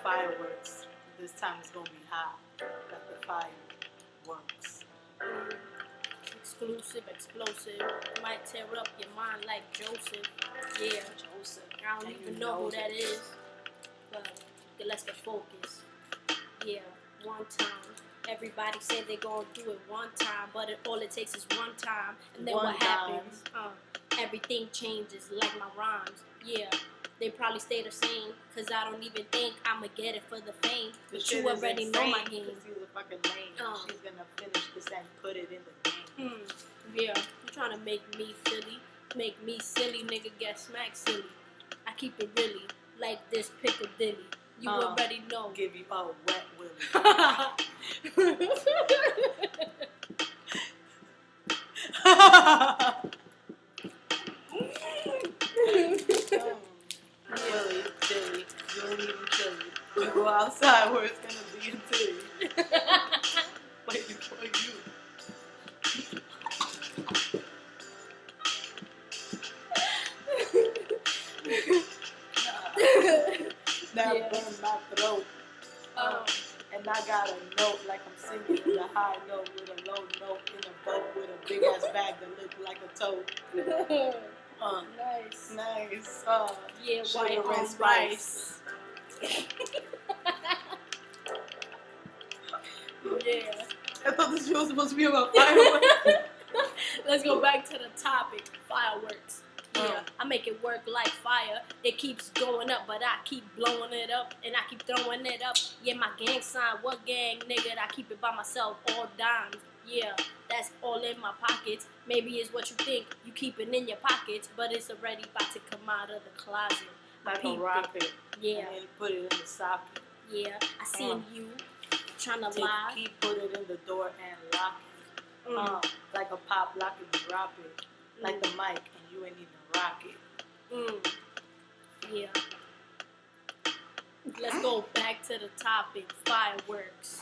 fireworks. This time it's gonna be hot. Like the fireworks. Exclusive, explosive. Might tear up your mind like Joseph. Yeah, Joseph. I don't even know who that is. But let's get focused. Yeah, one time. Everybody say they gonna do it one time, but all it takes is one time. And then what happens? Everything changes like my rhymes. Yeah, they probably stay the same, cause I don't even think I'ma get it for the fame. But you already know my game. Cause he's a fucking lame. She's gonna finish this and put it in the game. Yeah, you trying to make me silly, nigga get smacked silly. I keep it really, like this Piccadilly. You already know. Give you a wet willy. Willy, Dilly, you don't even kill you. You go outside where it's gonna be a titty. Waiting for you. Now burn my throat. And I got a note like I'm singing in a high note with a low note in a boat with a big ass bag that look like a toad. Nice. Nice. Yeah, sugar white and rice. Yeah. I thought this show was supposed to be about fireworks. Let's go back to the topic. Fireworks. Yeah, I make it work like fire. It keeps going up, but I keep blowing it up, and I keep throwing it up. Yeah, my gang sign, what gang, nigga? I keep it by myself, all dimes. Yeah, that's all in my pockets. Maybe it's what you think, you keep it in your pockets, but it's already about to come out of the closet. Like a rocket. Yeah. And then you put it in the socket. Yeah, I seen you trying to lie. He put it in the door and lock it. Like a pop lock and drop it. Like the mic, and you ain't even rock it. Yeah. Let's go back to the topic. Fireworks.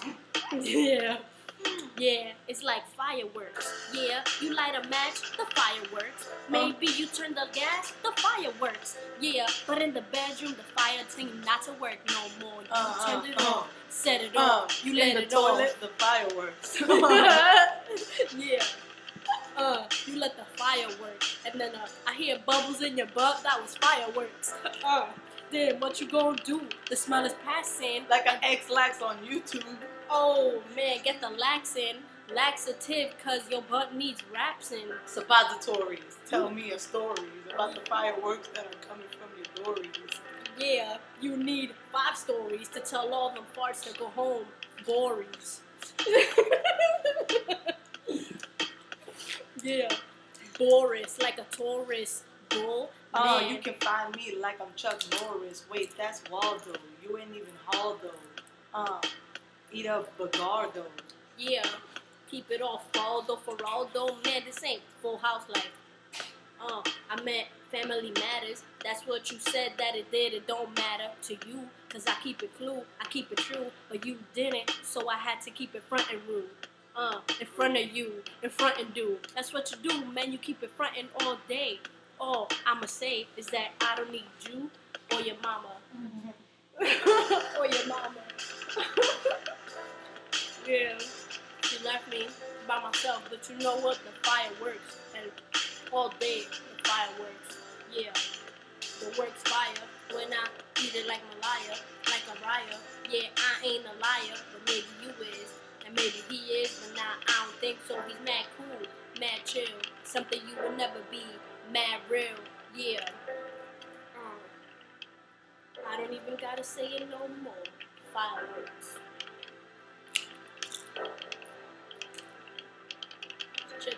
Yeah. Yeah, it's like fireworks. Yeah, you light a match, the fireworks. Maybe you turn the gas, the fireworks. Yeah, but in the bedroom, the fire seemed not to work no more. You turned it on, set it off, you let it toilet, the fireworks. Yeah. You let the fire work, and then I hear bubbles in your butt. That was fireworks. Then what you gonna do? The smell is passing. Like an X-Lax on YouTube. Oh man, get the laxative, cause your butt needs wraps in. Suppositories. Tell me a story about the fireworks that are coming from your dories. Yeah, you need 5 stories to tell all them farts to go home. Bories. Yeah, Boris, like a tourist bull. Oh, you can find me like I'm Chuck Norris. Wait, that's Waldo. You ain't even Haldo. Eat up Bagardo. Yeah, keep it off Faldo for Aldo. Man, this ain't Full House like. I meant Family Matters. That's what you said that it did. It don't matter to you, cause I keep it I keep it true, but you didn't, so I had to keep it front and rude. In front of you, in front and do. That's what you do, man. You keep it frontin' all day. All I'ma say is that I don't need you or your mama. Or your mama. Yeah, she left me by myself, but you know what? The fireworks, and all day the fireworks. Yeah, the works fire when I eat it like Malaya, like a raya. Yeah, I ain't a liar, but maybe you is. And maybe he is, but nah, I don't think so. He's mad cool, mad chill. Something you will never be, mad real. Yeah. I don't even gotta say it no more. Fireworks. Check